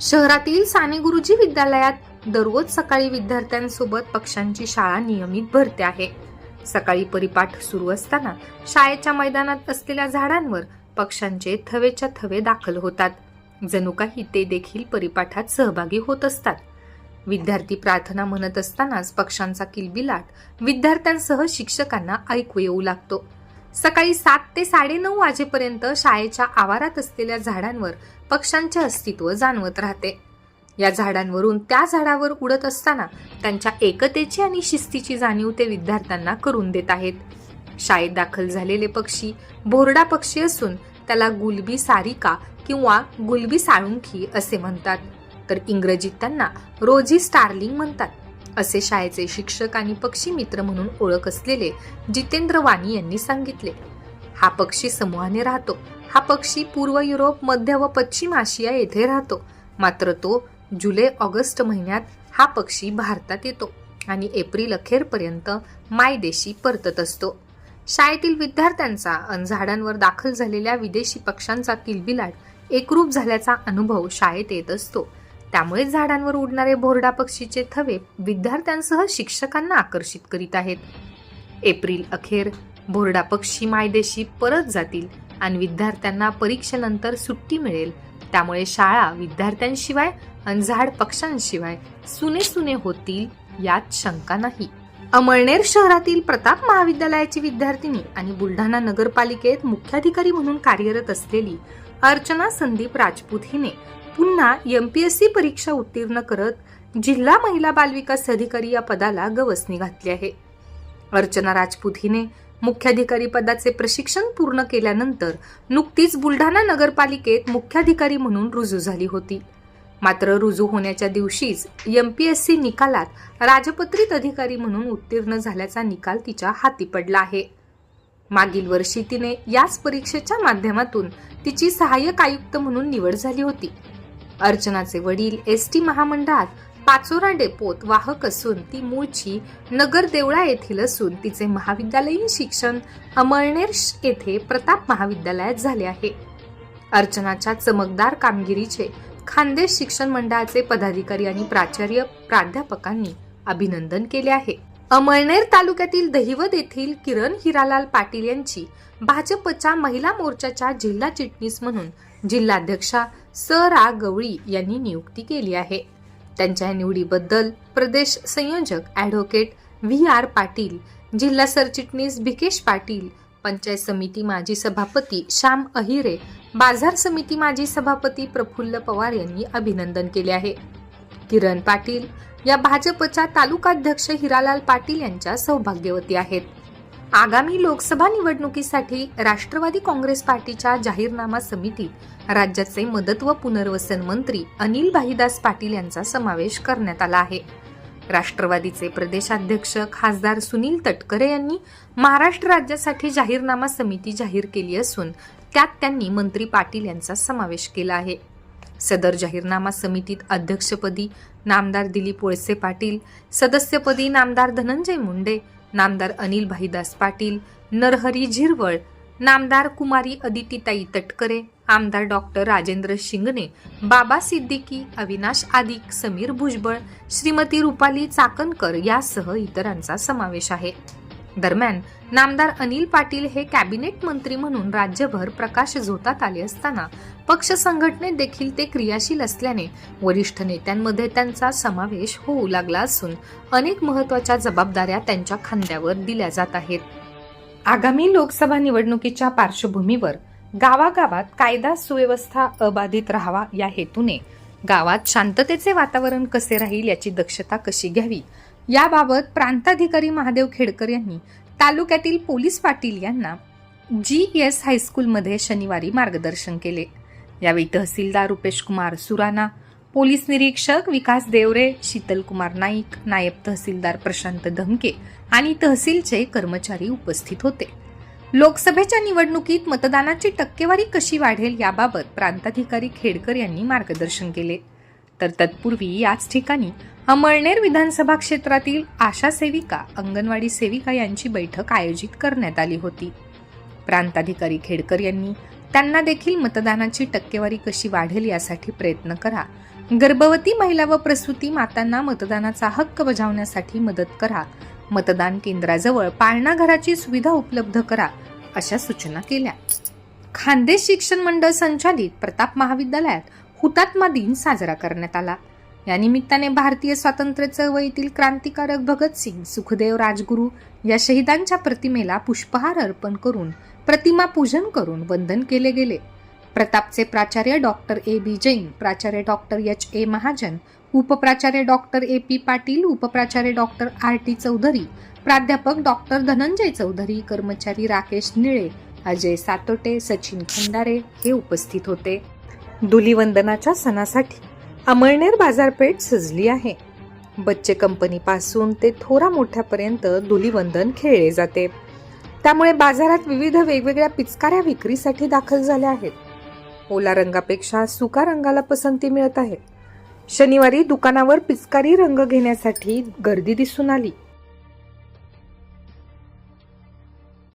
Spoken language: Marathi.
शहरातील साने गुरुजी विद्यालयात दररोज सकाळी विद्यार्थ्यांसोबत पक्ष्यांची शाळा नियमित भरते आहे. सकाळी परिपाठ सुरू असताना शाळेच्या मैदानात असलेल्या झाडांवर पक्ष्यांचे थवेच्या थवे दाखल होतात. जणू काही ते देखील परिपाठात सहभागी होत असतात. विद्यार्थी प्रार्थना म्हणत असतानाच पक्ष्यांचा किलबिलाट विद्यार्थ्यांसह शिक्षकांना ऐकू येऊ लागतो. सकाळी 7 ते 9:30 वाजेपर्यंत शाळेच्या आवारात असलेल्या झाडांवर पक्ष्यांचे अस्तित्व जाणवत राहते. या झाडांवरून त्या झाडावर उडत असताना त्यांच्या एकतेची आणि शिस्तीची जाणीव ते विद्यार्थ्यांना करून देत आहेत. शाळेत दाखल झालेले पक्षी भोरडा पक्षी असून त्याला गुलबी सारिका किंवा गुलबी साळुंखी असे म्हणतात, तर इंग्रजीत त्यांना रोजी स्टार्लिंग म्हणतात, असे शाळेचे शिक्षक आणि पक्षी मित्र म्हणून ओळख असलेले जितेंद्र वाणी यांनी सांगितले. हा पक्षी समूहाने राहतो. हा पक्षी पूर्व युरोप, मध्य व पश्चिम आशिया येथे राहतो. मात्र तो जुलै-ऑगस्ट महिन्यात हा पक्षी भारतात येतो आणि एप्रिल अखेरपर्यंत मायदेशी परतत असतो. शाळेतील विद्यार्थ्यांचा आणि झाडांवर दाखल झालेल्या विदेशी पक्ष्यांचा किलबिलाट एकरूप झाल्याचा अनुभव शाळेत येत असतो. त्यामुळे झाडांवर उडणारे भोरडा पक्षीचे थवे विद्यार्थ्यांसह शिक्षकांना आकर्षित करीत आहेत. एप्रिल अखेर भोरडा पक्षी मायदेशी परत जातील आणि विद्यार्थ्यांना परीक्षेनंतर सुट्टी मिळेल. त्यामुळे शाळा विद्यार्थ्यांशिवाय आणि झाड पक्ष्यांशिवाय सुने सुने होतील यात शंका नाही. अमळनेर शहरातील प्रताप महाविद्यालयाची विद्यार्थिनी आणि बुलढाणा नगरपालिकेत मुख्याधिकारी म्हणून कार्यरत असलेली अर्चना संदीप राजपूत हिने पुन्हा MPSC परीक्षा उत्तीर्ण करत जिल्हा महिला बालविकास अधिकारी या पदाला गवसणी घातली आहे. अर्चना राजपूत हिने मुख्याधिकारी पदाचे प्रशिक्षण पूर्ण केल्यानंतर नुकतीच बुलढाणा नगरपालिकेत मुख्याधिकारी म्हणून रुजू झाली होती. मात्र रुजू होण्याच्या दिवशीच MPSC निकालात राजपत्रित अधिकारी म्हणून उत्तीर्ण झाल्याचा निकाल तिच्या हाती पडला आहे. मागील वर्षी तिने याच परीक्षेच्या माध्यमातून तिची सहाय्यक आयुक्त म्हणून निवड झाली होती. अर्चनाचे वडील ST महामंडळात पाचोरा डेपोत वाहक असून ती मूळची नगर देवळा येथील असून तिचे महाविद्यालयीन शिक्षण अमळनेर येथे प्रताप महाविद्यालयात झाले आहे. अर्चनाच्या चमकदार कामगिरीचे खानदेश शिक्षण मंडळाचे पदाधिकारी आणि प्राचार्य प्राध्यापकांनी अभिनंदन केले आहे. अमळनेर तालुक्यातील दहिवद येथील किरण हिरालाल पाटील यांची भाजपच्या महिला मोर्चाच्या जिल्हा चिटणीस म्हणून जिल्हाध्यक्षा स.रा. गवळी यांनी नियुक्ती केली आहे. त्यांच्या निवडीबद्दल प्रदेश संयोजक ॲडव्होकेट V.R. पाटील, जिल्हा सरचिटणीस भिकेश पाटील, पंचायत समिती माजी सभापती श्याम अहिरे, बाजार समिती माजी सभापती प्रफुल्ल पवार यांनी अभिनंदन केले आहे. किरण पाटील या भाजपच्या तालुकाध्यक्ष हिरालाल पाटील यांच्या सौभाग्यवती आहेत. आगामी लोकसभा निवडणुकीसाठी राष्ट्रवादी काँग्रेस पार्टीच्या जाहीरनामा समितीत राज्याचे मदत व पुनर्वसन मंत्री अनिल भाईदास पाटील यांचा समावेश करण्यात आला आहे. राष्ट्रवादीचे प्रदेशाध्यक्ष खासदार सुनील तटकरे यांनी महाराष्ट्र राज्यासाठी जाहीरनामा समिती जाहीर केली असून त्यात त्यांनी मंत्री पाटील यांचा समावेश केला आहे. सदर जाहीरनामा समितीत अध्यक्षपदी नामदार दिलीप वळसे पाटील, सदस्यपदी नामदार धनंजय मुंडे, नामदार अनिल भाईदास पाटील, नरहरी झिरवळ, नामदार कुमारी अदितीताई तटकरे, आमदार डॉक्टर राजेंद्र शिंगणे, बाबा सिद्दीकी, अविनाश आदिक, समीर भुजबळ, श्रीमती रुपाली चाकणकर यासह इतरांचा समावेश आहे. दरम्यान नामदार अनिल पाटील हे कॅबिनेट मंत्री म्हणून राज्यभर प्रकाश झोतात आले असताना पक्ष संघटनेत देखील ते क्रियाशील असल्याने वरिष्ठ नेत्यांमध्ये त्यांचा समावेश होऊ लागला असून अनेक महत्त्वाच्या जबाबदाऱ्या त्यांच्या खांद्यावर दिल्या जात आहेत. आगामी लोकसभा निवडणुकीच्या पार्श्वभूमीवर गावागावात कायदा सुव्यवस्था अबाधित राहावा या हेतूने गावात शांततेचे वातावरण कसे राहील याची दक्षता कशी घ्यावी याबाबत प्रांताधिकारी महादेव खेडकर यांनी तालुक्यातील पोलीस पाटील यांना GS हायस्कूलमध्ये शनिवारी मार्गदर्शन केले. यावेळी तहसीलदार रुपेश कुमार सुराणा, पोलीस निरीक्षक विकास देवरे, शीतल कुमार नाईक, नायब तहसीलदार प्रशांत धमके आणि तहसीलचे कर्मचारी उपस्थित होते. लोकसभेच्या निवडणुकीत मतदानाची टक्केवारी कशी वाढेल याबाबत प्रांताधिकारी खेडकर यांनी मार्गदर्शन केले. तर तत्पूर्वी याच ठिकाणी अमळनेर विधानसभा क्षेत्रातील आशा सेविका, अंगणवाडी सेविका यांची बैठक आयोजित करण्यात आली होती. प्रांताधिकारी खेडकर यांनी त्यांना देखील मतदानाची टक्केवारी कशी वाढेल यासाठी प्रयत्न करा गर्भवती महिला व प्रसूती मातांना मतदानाचा हक्क बजावण्यासाठी मदत करा. मतदान केंद्राजवळ पाळणा घराची सुविधा उपलब्ध करा, अशा सूचना केल्या. खानदेश शिक्षण मंडळ संचालित प्रताप महाविद्यालयात हुतात्मा दिन साजरा करण्यात आला. या निमित्ताने भारतीय स्वातंत्र्य चळवळीतील क्रांतिकारक भगतसिंग, सुखदेव, राजगुरू या शहीदांच्या प्रतिमेला पुष्पहार अर्पण करून प्रतिमा पूजन करून वंदन केले गेले. प्रतापचे प्राचार्य डॉक्टर A.B. जैन, प्राचार्य डॉक्टर H.A. महाजन, उपप्राचार्य डॉक्टर A.P. पाटील, उपप्राचार्य डॉक्टर R.T. चौधरी, प्राध्यापक डॉक्टर धनंजय चौधरी, कर्मचारी राकेश निळे, अजय सातोटे, सचिन खंडारे हे उपस्थित होते. धुलीवंदनाच्या सणासाठी अमळनेर बाजारपेठ सजली आहे. बच्चे कंपनीपासून ते थोरा मोठ्यापर्यंत धुलीवंदन खेळले जाते. त्यामुळे बाजारात विविध वेगवेगळ्या पिचकाऱ्या विक्रीसाठी दाखल झाल्या आहेत. ओला रंगापेक्षा सुका रंगाला पसंती मिळत आहे. शनिवारी दुकानावर पिचकारी रंग घेण्यासाठी गर्दी दिसून आली.